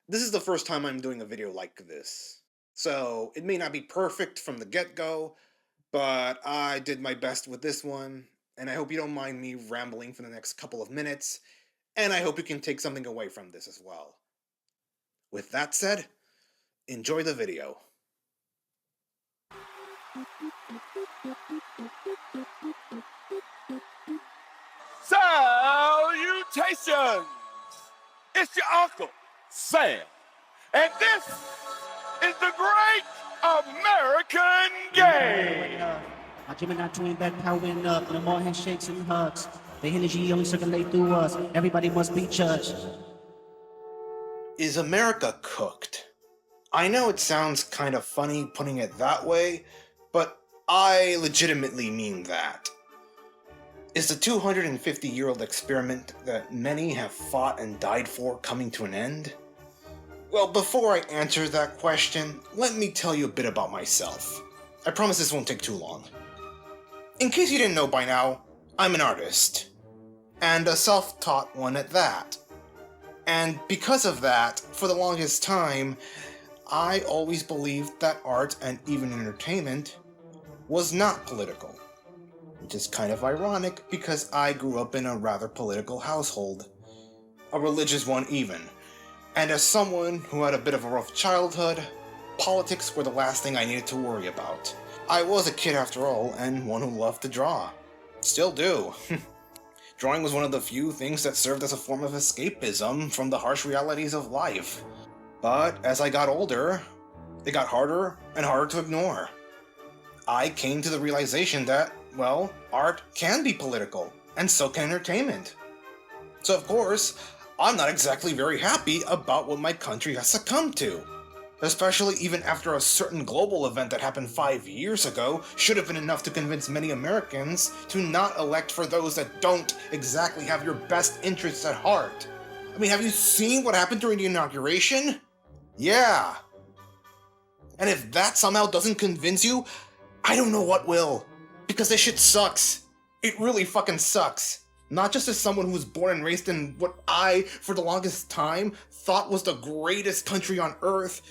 This is the first time I'm doing a video like this, so it may not be perfect from the get-go, but I did my best with this one, and I hope you don't mind me rambling for the next couple of minutes, and I hope you can take something away from this as well. With that said, enjoy the video. Salutations! It's your uncle, Sam, and this is the Great American Game! My Gemini twin back powering up, no more handshakes and hugs. The energy only circulate through us, everybody must be judged. Is America cooked? I know it sounds kind of funny putting it that way, but I legitimately mean that. Is the 250-year-old experiment that many have fought and died for coming to an end? Well, before I answer that question, let me tell you a bit about myself. I promise this won't take too long. In case you didn't know by now, I'm an artist. And a self-taught one at that. And because of that, for the longest time, I always believed that art and even entertainment was not political. Which is kind of ironic because I grew up in a rather political household. A religious one even. And as someone who had a bit of a rough childhood, politics were the last thing I needed to worry about. I was a kid after all, and one who loved to draw. Still do. Drawing was one of the few things that served as a form of escapism from the harsh realities of life. But as I got older, it got harder and harder to ignore. I came to the realization that, well, art can be political, and so can entertainment. So of course, I'm not exactly very happy about what my country has succumbed to. Especially even after a certain global event that happened 5 years ago should have been enough to convince many Americans to not elect for those that don't exactly have your best interests at heart. I mean, have you seen what happened during the inauguration? Yeah. And if that somehow doesn't convince you, I don't know what will. Because this shit sucks. It really fucking sucks. Not just as someone who was born and raised in what I, for the longest time, thought was the greatest country on earth,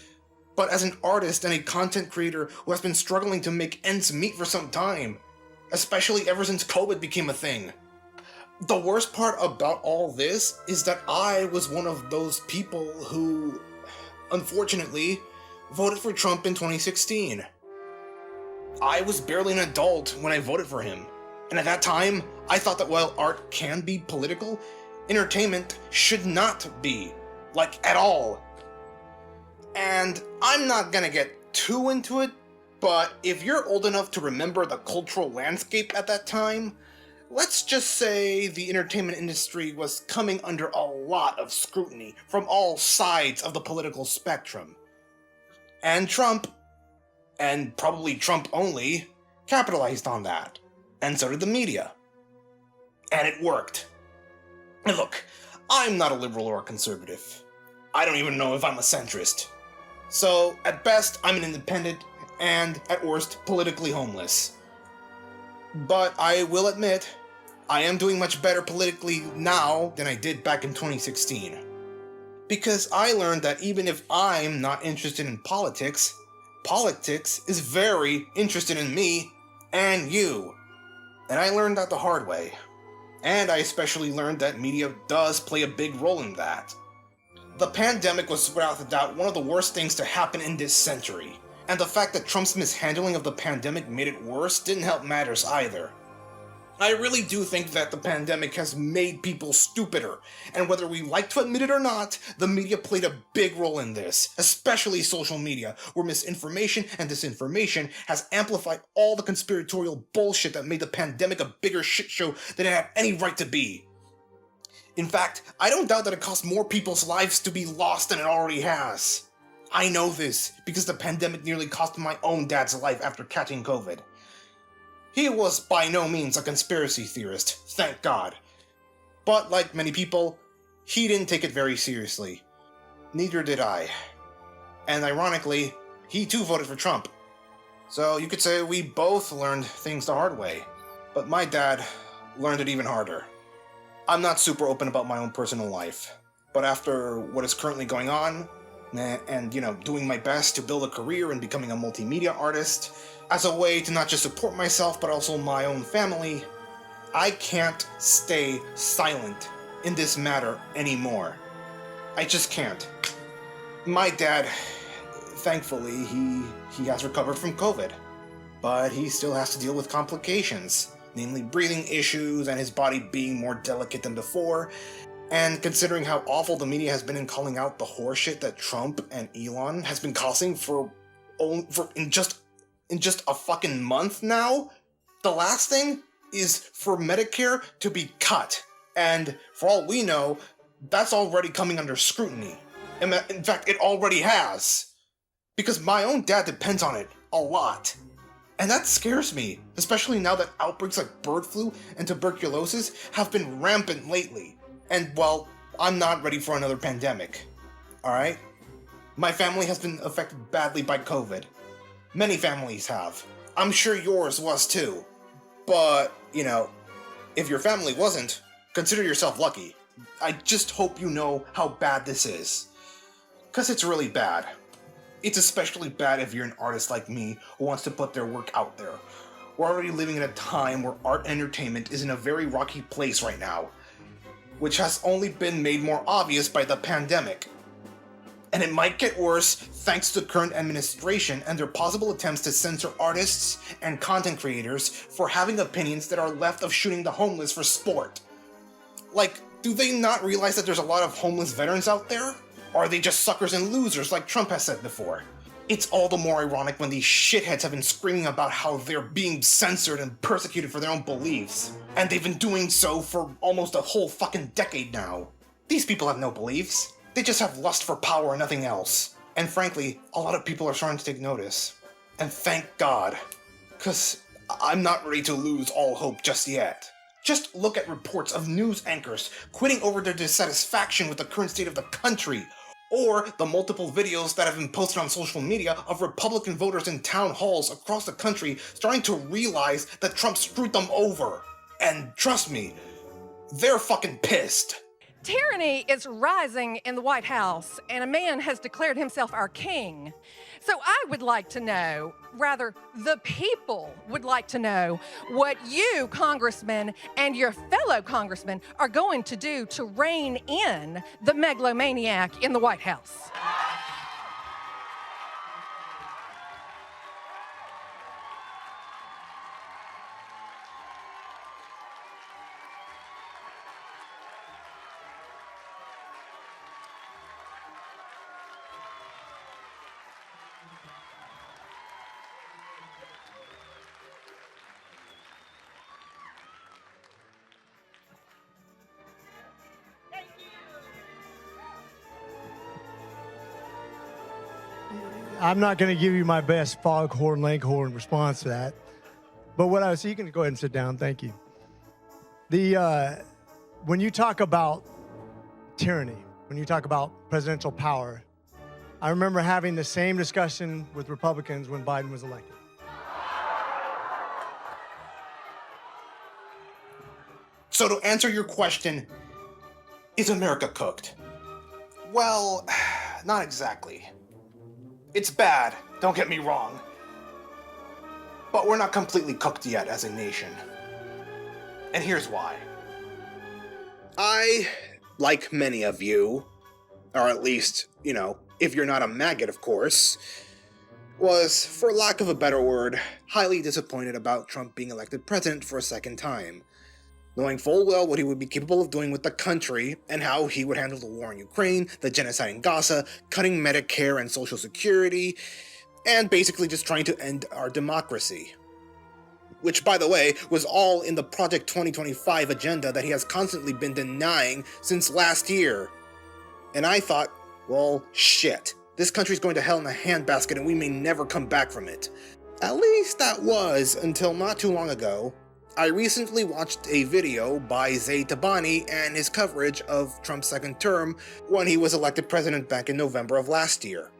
but as an artist and a content creator who has been struggling to make ends meet for some time. Especially ever since COVID became a thing. The worst part about all this is that I was one of those people who, unfortunately, voted for Trump in 2016. I was barely an adult when I voted for him, and at that time, I thought that while art can be political, entertainment should not be, like at all. And I'm not gonna get too into it, but if you're old enough to remember the cultural landscape at that time, let's just say the entertainment industry was coming under a lot of scrutiny from all sides of the political spectrum. And Trump, and probably Trump only, capitalized on that. And so did the media. And it worked. And look, I'm not a liberal or a conservative. I don't even know if I'm a centrist. So, at best, I'm an independent, and at worst, politically homeless. But I will admit, I am doing much better politically now than I did back in 2016. Because I learned that even if I'm not interested in politics, politics is very interested in me and you. And I learned that the hard way. And I especially learned that media does play a big role in that. The pandemic was without a doubt one of the worst things to happen in this century. And the fact that Trump's mishandling of the pandemic made it worse didn't help matters either. I really do think that the pandemic has made people stupider, and whether we like to admit it or not, the media played a big role in this, especially social media, where misinformation and disinformation has amplified all the conspiratorial bullshit that made the pandemic a bigger shit show than it had any right to be. In fact, I don't doubt that it cost more people's lives to be lost than it already has. I know this, because the pandemic nearly cost my own dad's life after catching COVID. He was by no means a conspiracy theorist, thank God. But like many people, he didn't take it very seriously. Neither did I. And ironically, he too voted for Trump. So you could say we both learned things the hard way. But my dad learned it even harder. I'm not super open about my own personal life, but after what is currently going on, and doing my best to build a career in becoming a multimedia artist, as a way to not just support myself but also my own family, I can't stay silent in this matter anymore. I just can't. My dad, thankfully, he has recovered from COVID, but he still has to deal with complications, namely breathing issues and his body being more delicate than before. And considering how awful the media has been in calling out the horseshit that Trump and Elon has been causing in just a fucking month now, the last thing is for Medicare to be cut. And for all we know, that's already coming under scrutiny. In fact, it already has. Because my own dad depends on it a lot. And that scares me, especially now that outbreaks like bird flu and tuberculosis have been rampant lately. And, well, I'm not ready for another pandemic. Alright? My family has been affected badly by COVID. Many families have. I'm sure yours was too. But, if your family wasn't, consider yourself lucky. I just hope you know how bad this is. 'Cause it's really bad. It's especially bad if you're an artist like me who wants to put their work out there. We're already living in a time where art and entertainment is in a very rocky place right now, which has only been made more obvious by the pandemic. And it might get worse thanks to the current administration and their possible attempts to censor artists and content creators for having opinions that are left of shooting the homeless for sport. Like, do they not realize that there's a lot of homeless veterans out there? Or are they just suckers and losers like Trump has said before? It's all the more ironic when these shitheads have been screaming about how they're being censored and persecuted for their own beliefs. And they've been doing so for almost a whole fucking decade now. These people have no beliefs. They just have lust for power and nothing else. And frankly, a lot of people are starting to take notice. And thank God. 'Cause I'm not ready to lose all hope just yet. Just look at reports of news anchors quitting over their dissatisfaction with the current state of the country, or the multiple videos that have been posted on social media of Republican voters in town halls across the country starting to realize that Trump screwed them over. And trust me, they're fucking pissed. Tyranny is rising in the White House, and a man has declared himself our king. So I would like to know, rather, the people would like to know what you, congressmen, and your fellow congressmen are going to do to rein in the megalomaniac in the White House. I'm not going to give you my best foghorn leghorn response to that. But so you can go ahead and sit down. Thank you. When you talk about tyranny, when you talk about presidential power, I remember having the same discussion with Republicans when Biden was elected. So to answer your question, is America cooked? Well, not exactly. It's bad, don't get me wrong. But we're not completely cooked yet as a nation. And here's why. I, like many of you, or at least, if you're not a maggot, of course, was, for lack of a better word, highly disappointed about Trump being elected president for a second time. Knowing full well what he would be capable of doing with the country, and how he would handle the war in Ukraine, the genocide in Gaza, cutting Medicare and Social Security, and basically just trying to end our democracy. Which, by the way, was all in the Project 2025 agenda that he has constantly been denying since last year. And I thought, well, shit, this country's going to hell in a handbasket and we may never come back from it. At least that was until not too long ago. I recently watched a video by Zay Tabani and his coverage of Trump's second term when he was elected president back in November of last year.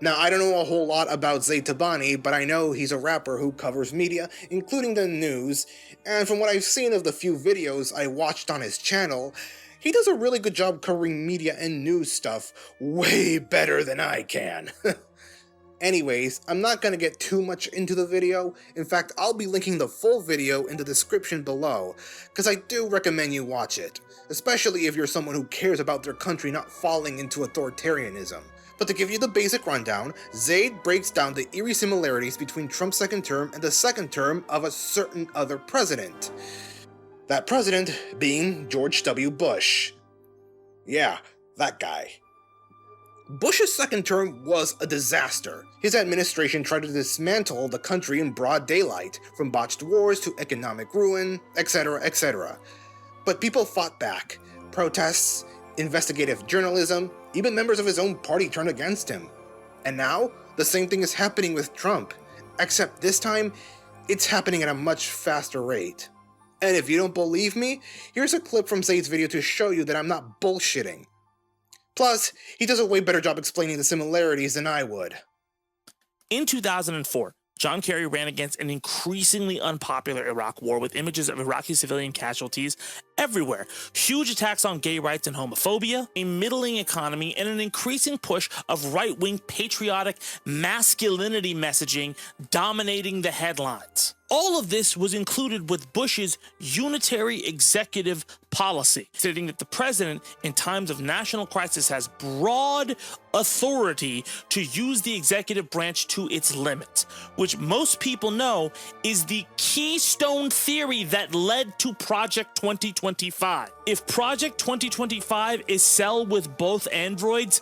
Now, I don't know a whole lot about Zay Tabani, but I know he's a rapper who covers media, including the news, and from what I've seen of the few videos I watched on his channel, He does a really good job covering media and news stuff way better than I can. Anyways, I'm not gonna get too much into the video. In fact, I'll be linking the full video in the description below, because I do recommend you watch it, especially if you're someone who cares about their country not falling into authoritarianism. But to give you the basic rundown, Zaid breaks down the eerie similarities between Trump's second term and the second term of a certain other president. That president being George W. Bush. Yeah, that guy. Bush's second term was a disaster. His administration tried to dismantle the country in broad daylight, from botched wars to economic ruin, etc., etc. But people fought back. Protests, investigative journalism, even members of his own party turned against him. And now, the same thing is happening with Trump, except this time, it's happening at a much faster rate. And if you don't believe me, here's a clip from Zaid's video to show you that I'm not bullshitting. Plus, he does a way better job explaining the similarities than I would. In 2004, John Kerry ran against an increasingly unpopular Iraq war with images of Iraqi civilian casualties everywhere, huge attacks on gay rights and homophobia, a middling economy, and an increasing push of right-wing patriotic masculinity messaging dominating the headlines. All of this was included with Bush's unitary executive policy, stating that the president, in times of national crisis, has broad authority to use the executive branch to its limits, which most people know is the keystone theory that led to Project 2025. If Project 2025 is Cell with both androids,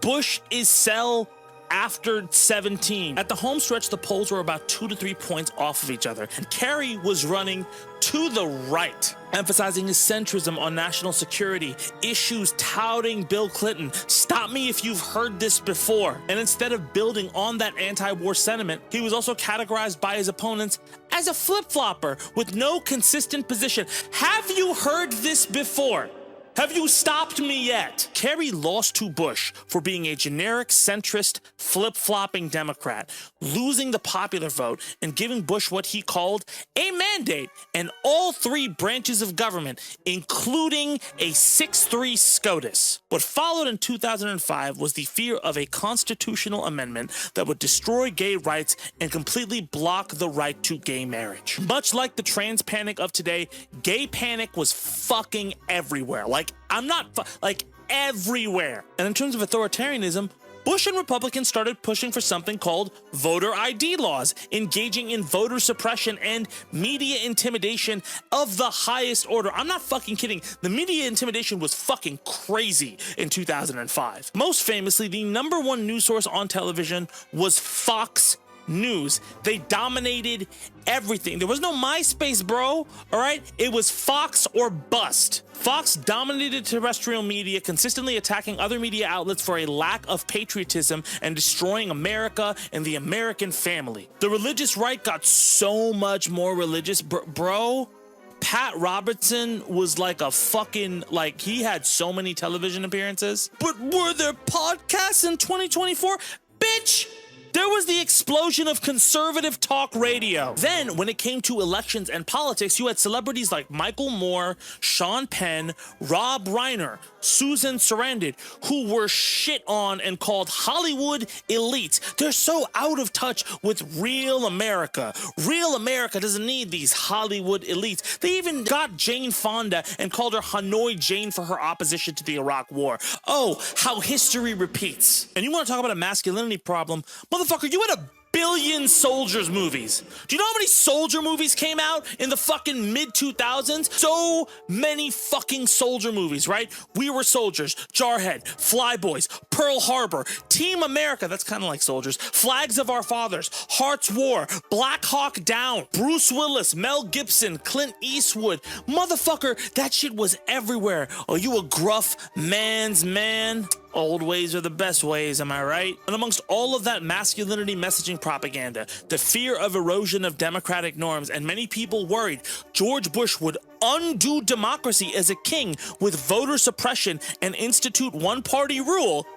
Bush is Cell after 17. At the home stretch, the polls were about 2 to 3 points off of each other, and Kerry was running to the right, emphasizing his centrism on national security, issues touting Bill Clinton. Stop me if you've heard this before. And instead of building on that anti-war sentiment, he was also categorized by his opponents as a flip-flopper with no consistent position. Have you heard this before? Have you stopped me yet? Kerry lost to Bush for being a generic centrist, flip-flopping Democrat, losing the popular vote and giving Bush what he called a mandate and all 3 branches of government, including a 6-3 SCOTUS. What followed in 2005 was the fear of a constitutional amendment that would destroy gay rights and completely block the right to gay marriage. Much like the trans panic of today, gay panic was fucking everywhere. Everywhere. And in terms of authoritarianism, Bush and Republicans started pushing for something called voter ID laws, engaging in voter suppression and media intimidation of the highest order. I'm not fucking kidding. The media intimidation was fucking crazy in 2005. Most famously, the #1 news source on television was Fox News. They dominated everything. There was no MySpace, bro. All right? It was Fox or bust. Fox dominated terrestrial media, consistently attacking other media outlets for a lack of patriotism and destroying America and the American family. The religious right got so much more religious, bro. Pat Robertson was like a fucking, he had so many television appearances. But were there podcasts in 2024? Bitch! There was the explosion of conservative talk radio. Then, when it came to elections and politics, you had celebrities like Michael Moore, Sean Penn, Rob Reiner, Susan Sarandon, who were shit on and called Hollywood elites. They're so out of touch with real America. Real America doesn't need these Hollywood elites. They even got Jane Fonda and called her Hanoi Jane for her opposition to the Iraq War. Oh, how history repeats. And you want to talk about a masculinity problem? Motherfucker, you had a billion soldiers movies. Do you know how many soldier movies came out in the fucking mid-2000s? So many fucking soldier movies, right? We Were Soldiers, Jarhead, Flyboys, Pearl Harbor, Team America, that's kind of like soldiers, Flags of Our Fathers, Heart's War, Black Hawk Down, Bruce Willis, Mel Gibson, Clint Eastwood. Motherfucker, that shit was everywhere. Are you a gruff man's man? Old ways are the best ways, am I right? And amongst all of that masculinity messaging propaganda, the fear of erosion of democratic norms, and many people worried George Bush would undo democracy as a king with voter suppression and institute one-party rule,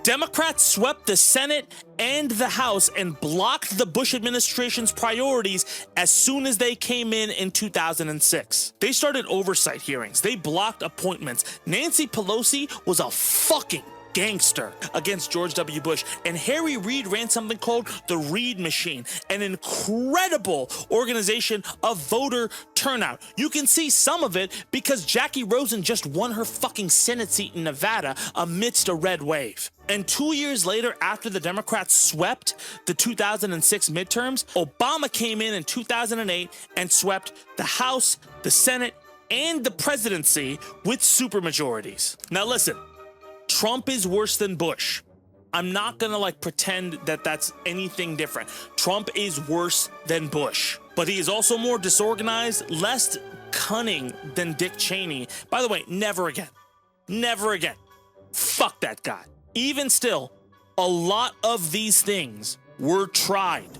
Democrats swept the Senate and the House and blocked the Bush administration's priorities as soon as they came in 2006. They started oversight hearings. They blocked appointments. Nancy Pelosi was a fucking gangster against George W. Bush, and Harry Reid ran something called the Reid Machine, an incredible organization of voter turnout. You can see some of it because Jackie Rosen just won her fucking Senate seat in Nevada amidst a red wave. And 2 years later, after the Democrats swept the 2006 midterms, Obama came in 2008 and swept the House, the Senate, and the presidency with supermajorities. Now listen, Trump is worse than Bush. I'm not gonna pretend that that's anything different. Trump is worse than Bush, but he is also more disorganized, less cunning than Dick Cheney. By the way, never again. Never again. Fuck that guy. Even still, a lot of these things were tried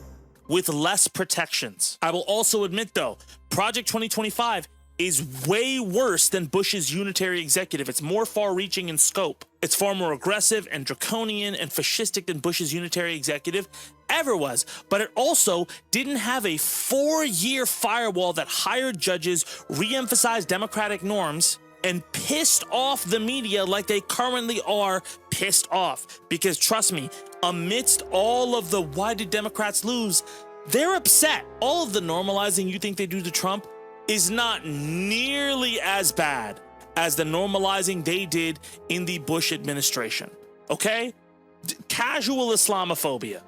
with less protections. I will also admit though, Project 2025 is way worse than Bush's unitary executive. It's more far-reaching in scope. It's far more aggressive and draconian and fascistic than Bush's unitary executive ever was. But it also didn't have a 4-year firewall that hired judges, re-emphasized democratic norms, and pissed off the media like they currently are pissed off. Because trust me, amidst all of the why did Democrats lose, they're upset. All of the normalizing you think they do to Trump is not nearly as bad as the normalizing they did in the Bush administration, okay? Casual Islamophobia,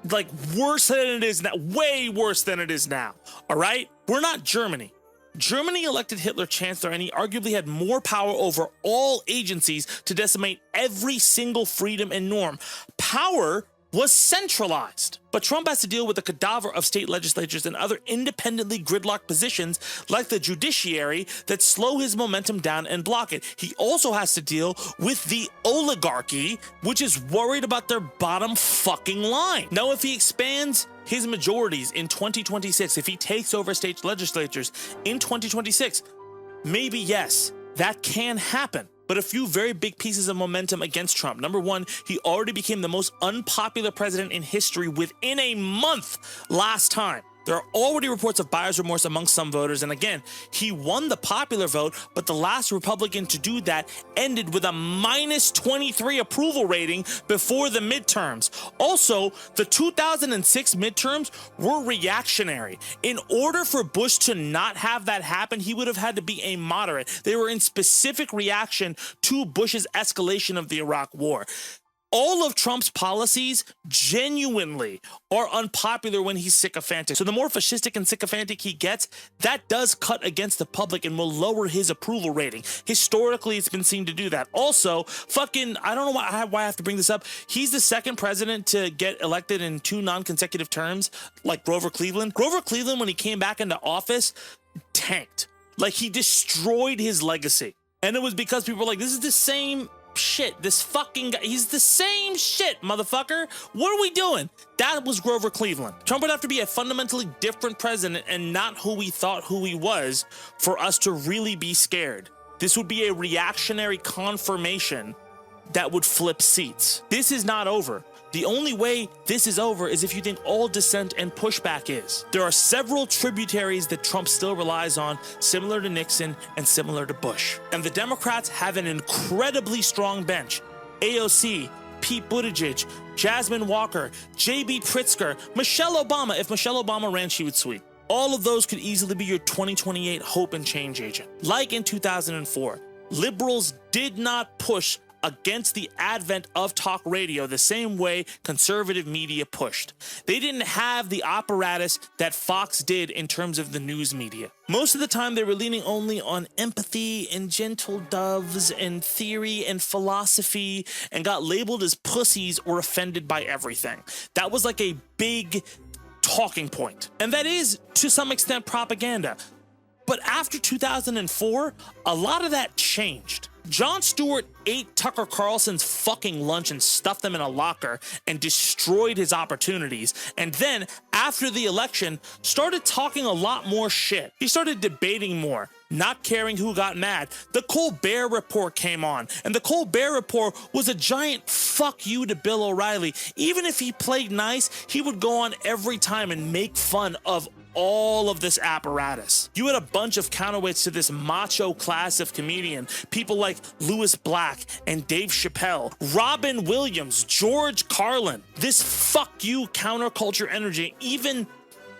worse than it is now, way worse than it is now, all right? We're not Germany. Germany elected Hitler chancellor and he arguably had more power over all agencies to decimate every single freedom and norm. Power was centralized. But Trump has to deal with the cadaver of state legislatures and other independently gridlocked positions like the judiciary that slow his momentum down and block it. He also has to deal with the oligarchy, which is worried about their bottom fucking line. Now, if he expands his majorities in 2026, if he takes over state legislatures in 2026, maybe yes, that can happen. But a few very big pieces of momentum against Trump. Number one, he already became the most unpopular president in history within a month last time. There are already reports of buyer's remorse amongst some voters, and again, he won the popular vote, but the last Republican to do that ended with a -23 approval rating before the midterms. Also, the 2006 midterms were reactionary. In order for Bush to not have that happen, he would have had to be a moderate. They were in specific reaction to Bush's escalation of the Iraq War. All of Trump's policies genuinely are unpopular when he's sycophantic. So the more fascistic and sycophantic he gets, that does cut against the public and will lower his approval rating. Historically, it's been seen to do that. Also, I don't know why I have to bring this up. He's the second president to get elected in 2 non-consecutive terms, like Grover Cleveland. Grover Cleveland, when he came back into office, tanked. He destroyed his legacy. And it was because people were like, this is the same shit. This fucking guy, he's the same shit, motherfucker. What are we doing? That was Grover Cleveland. Trump would have to be a fundamentally different president and not who we thought who he was for us to really be scared. This would be a reactionary confirmation that would flip seats. This is not over. The only way this is over is if you think all dissent and pushback is. There are several tributaries that Trump still relies on, similar to Nixon and similar to Bush. And the Democrats have an incredibly strong bench. AOC, Pete Buttigieg, Jasmine Walker, J.B. Pritzker, Michelle Obama. If Michelle Obama ran, she would sweep. All of those could easily be your 2028 hope and change agent. Like in 2004, liberals did not push against the advent of talk radio the same way conservative media pushed. They didn't have the apparatus that Fox did in terms of the news media. Most of the time, they were leaning only on empathy and gentle doves and theory and philosophy and got labeled as pussies or offended by everything. That was a big talking point. And that is, to some extent, propaganda. But after 2004, a lot of that changed. Jon Stewart ate Tucker Carlson's fucking lunch and stuffed them in a locker and destroyed his opportunities. And then, after the election, started talking a lot more shit. He started debating more, not caring who got mad. The Colbert Report came on, and the Colbert Report was a giant fuck you to Bill O'Reilly. Even if he played nice, he would go on every time and make fun of all of this apparatus. You had a bunch of counterweights to this macho class of comedian, people like Louis Black and Dave Chappelle, Robin Williams, George Carlin. This fuck you counterculture energy, even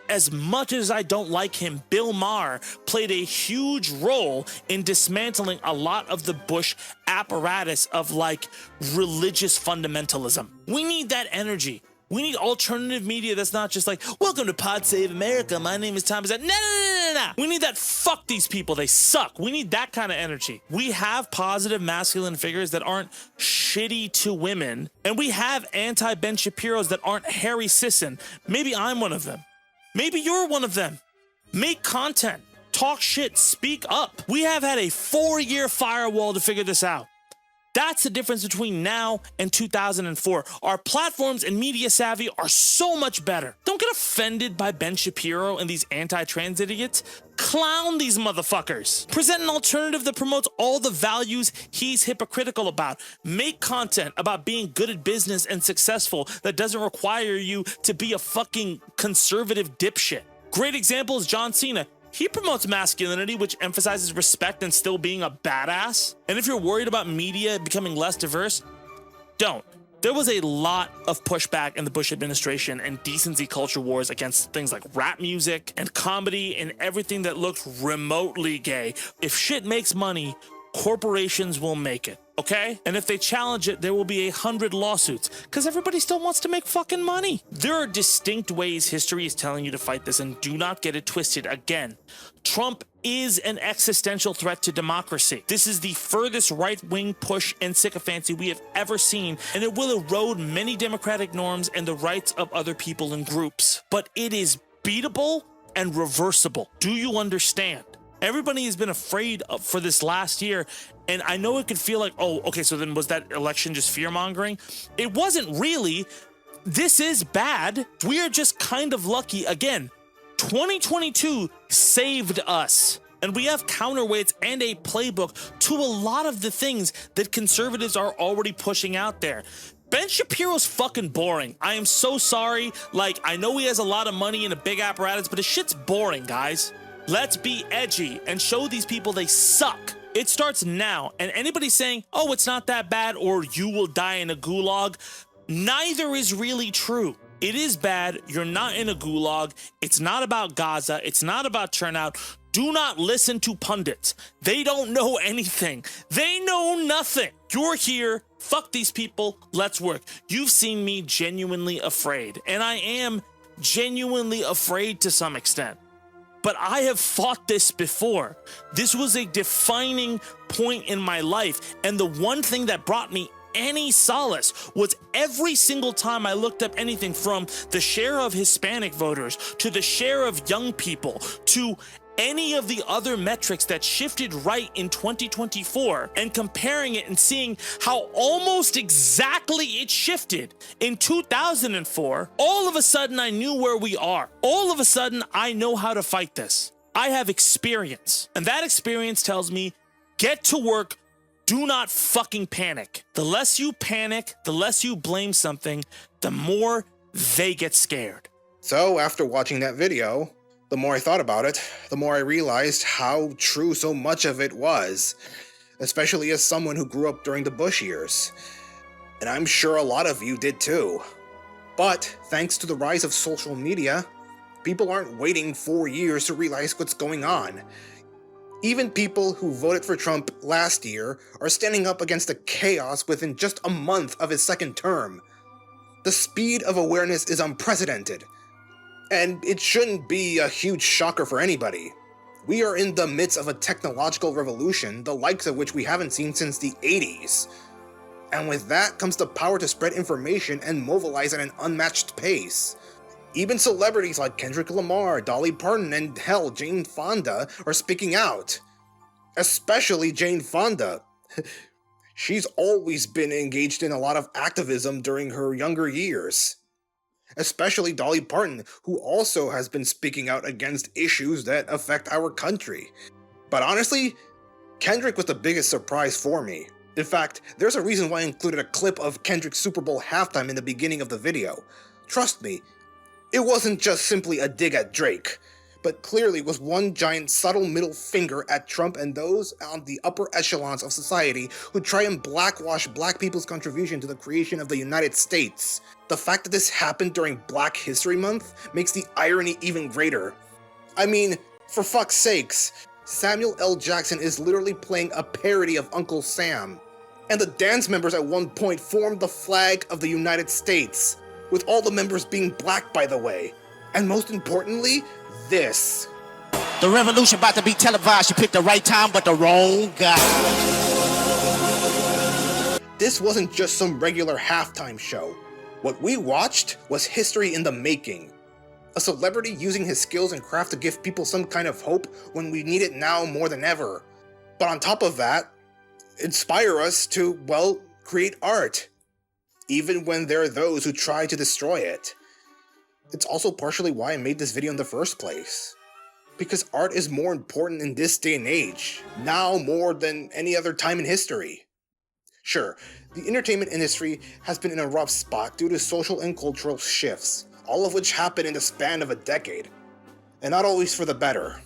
as much as I don't like him, Bill Maher played a huge role in dismantling a lot of the Bush apparatus of like religious fundamentalism. We need that energy. We need alternative media that's not just like, welcome to Pod Save America, my name is Tom. No. We need that, fuck these people, they suck. We need that kind of energy. We have positive masculine figures that aren't shitty to women, and we have anti-Ben Shapiro's that aren't Harry Sisson. Maybe I'm one of them. Maybe you're one of them. Make content, talk shit, speak up. We have had a 4-year firewall to figure this out. That's the difference between now and 2004. Our platforms and media savvy are so much better. Don't get offended by Ben Shapiro and these anti-trans idiots. Clown these motherfuckers. Present an alternative that promotes all the values he's hypocritical about. Make content about being good at business and successful that doesn't require you to be a fucking conservative dipshit. Great example is John Cena. He promotes masculinity, which emphasizes respect and still being a badass. And if you're worried about media becoming less diverse, don't. There was a lot of pushback in the Bush administration and decency culture wars against things like rap music and comedy and everything that looked remotely gay. If shit makes money, corporations will make it, okay? And if they challenge it, there will be 100 lawsuits because everybody still wants to make fucking money. There are distinct ways history is telling you to fight this, and do not get it twisted. Again, Trump is an existential threat to democracy. This is the furthest right-wing push and sycophancy we have ever seen, and it will erode many democratic norms and the rights of other people and groups. But it is beatable and reversible. Do you understand? Everybody has been afraid for this last year, and I know it could feel like, oh, okay, so then was that election just fear-mongering? It wasn't really. This is bad. We are just kind of lucky. Again, 2022 saved us, and we have counterweights and a playbook to a lot of the things that conservatives are already pushing out there. Ben Shapiro's fucking boring. I am so sorry. Like, I know he has a lot of money and a big apparatus, but his shit's boring, guys. Let's be edgy and show these people they suck. It starts now, and anybody saying, oh, it's not that bad, or you will die in a gulag, neither is really true. It is bad. You're not in a gulag. It's not about Gaza. It's not about turnout. Do not listen to pundits. They don't know anything. They know nothing. You're here. Fuck these people. Let's work. You've seen me genuinely afraid, and I am genuinely afraid to some extent. But I have fought this before. This was a defining point in my life. And the one thing that brought me any solace was every single time I looked up anything from the share of Hispanic voters to the share of young people to any of the other metrics that shifted right in 2024, and comparing it and seeing how almost exactly it shifted in 2004, all of a sudden I knew where we are. All of a sudden I know how to fight this. I have experience, and that experience tells me, get to work. Do not fucking panic. The less you panic, the less you blame something, the more they get scared. So after watching that video, the more I thought about it, the more I realized how true so much of it was, especially as someone who grew up during the Bush years. And I'm sure a lot of you did too. But thanks to the rise of social media, people aren't waiting 4 years to realize what's going on. Even people who voted for Trump last year are standing up against the chaos within just a month of his second term. The speed of awareness is unprecedented. And it shouldn't be a huge shocker for anybody. We are in the midst of a technological revolution, the likes of which we haven't seen since the 80s. And with that comes the power to spread information and mobilize at an unmatched pace. Even celebrities like Kendrick Lamar, Dolly Parton, and hell, Jane Fonda are speaking out. Especially Jane Fonda. She's always been engaged in a lot of activism during her younger years. Especially Dolly Parton, who also has been speaking out against issues that affect our country. But honestly, Kendrick was the biggest surprise for me. In fact, there's a reason why I included a clip of Kendrick's Super Bowl halftime in the beginning of the video. Trust me, it wasn't just simply a dig at Drake, but clearly was one giant subtle middle finger at Trump and those on the upper echelons of society who try and blackwash black people's contribution to the creation of the United States. The fact that this happened during Black History Month makes the irony even greater. I mean, for fuck's sakes, Samuel L. Jackson is literally playing a parody of Uncle Sam. And the dance members at one point formed the flag of the United States, with all the members being black, by the way. And most importantly, this. The revolution about to be televised. You picked the right time, but the wrong guy. This wasn't just some regular halftime show. What we watched was history in the making. A celebrity using his skills and craft to give people some kind of hope when we need it now more than ever. But on top of that, inspire us to, well, create art. Even when there are those who try to destroy it. It's also partially why I made this video in the first place. Because art is more important in this day and age, now more than any other time in history. Sure, the entertainment industry has been in a rough spot due to social and cultural shifts, all of which happened in the span of a decade, and not always for the better.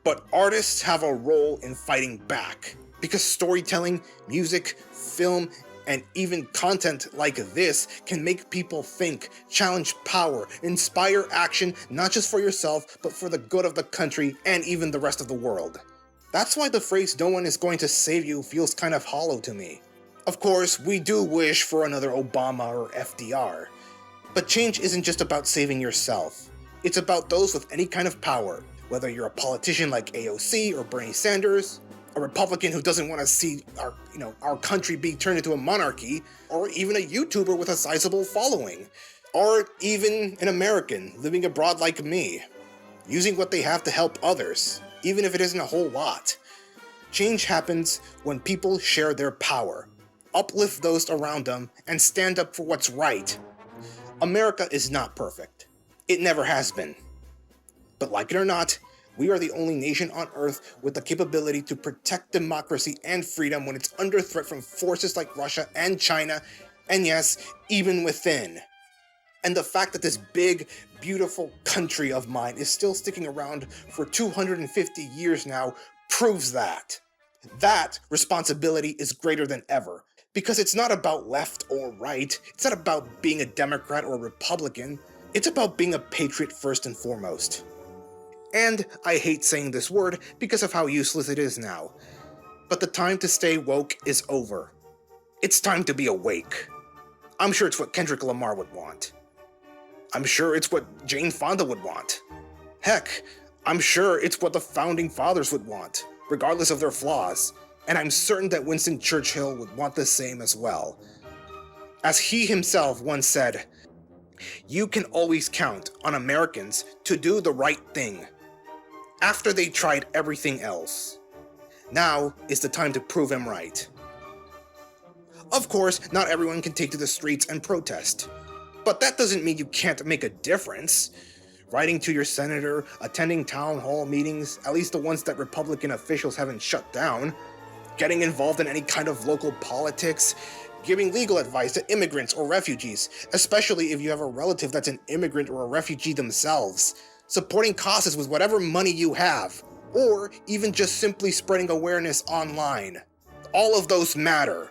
But artists have a role in fighting back, because storytelling, music, film, and even content like this can make people think, challenge power, inspire action not just for yourself, but for the good of the country and even the rest of the world. That's why the phrase "no one is going to save you" feels kind of hollow to me. Of course, we do wish for another Obama or FDR, but change isn't just about saving yourself. It's about those with any kind of power, whether you're a politician like AOC or Bernie Sanders, a Republican who doesn't want to see our country be turned into a monarchy, or even a YouTuber with a sizable following, or even an American living abroad like me, using what they have to help others, even if it isn't a whole lot. Change happens when people share their power, uplift those around them, and stand up for what's right. America is not perfect. It never has been. But like it or not, we are the only nation on Earth with the capability to protect democracy and freedom when it's under threat from forces like Russia and China, and yes, even within. And the fact that this big, beautiful country of mine is still sticking around for 250 years now proves that. That responsibility is greater than ever, because it's not about left or right, it's not about being a Democrat or a Republican, it's about being a patriot first and foremost. And I hate saying this word because of how useless it is now. But the time to stay woke is over. It's time to be awake. I'm sure it's what Kendrick Lamar would want. I'm sure it's what Jane Fonda would want. Heck, I'm sure it's what the founding fathers would want, regardless of their flaws. And I'm certain that Winston Churchill would want the same as well. As he himself once said, "You can always count on Americans to do the right thing. After they tried everything else. Now is the time to prove him right." Of course, not everyone can take to the streets and protest. But that doesn't mean you can't make a difference. Writing to your senator, attending town hall meetings, at least the ones that Republican officials haven't shut down, getting involved in any kind of local politics, giving legal advice to immigrants or refugees, especially if you have a relative that's an immigrant or a refugee themselves, supporting causes with whatever money you have, or even just simply spreading awareness online. All of those matter.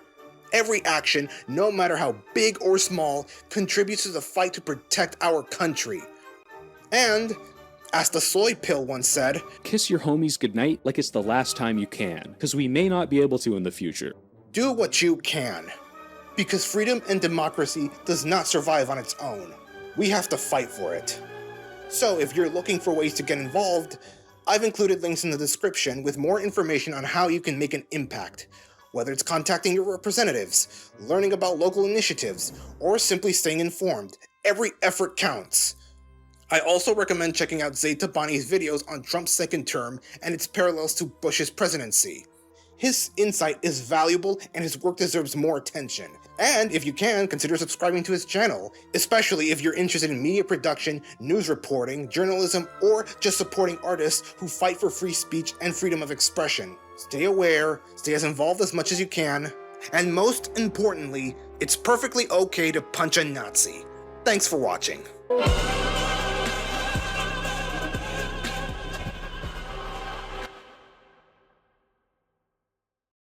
Every action, no matter how big or small, contributes to the fight to protect our country. And, as the soy pill once said, kiss your homies goodnight like it's the last time you can, because we may not be able to in the future. Do what you can. Because freedom and democracy does not survive on its own. We have to fight for it. So if you're looking for ways to get involved, I've included links in the description with more information on how you can make an impact. Whether it's contacting your representatives, learning about local initiatives, or simply staying informed, every effort counts. I also recommend checking out Zaid Tabani's videos on Trump's second term and its parallels to Bush's presidency. His insight is valuable and his work deserves more attention. And if you can, consider subscribing to his channel, especially if you're interested in media production, news reporting, journalism, or just supporting artists who fight for free speech and freedom of expression. Stay aware, stay as involved as much as you can, and most importantly, it's perfectly okay to punch a Nazi. Thanks for watching.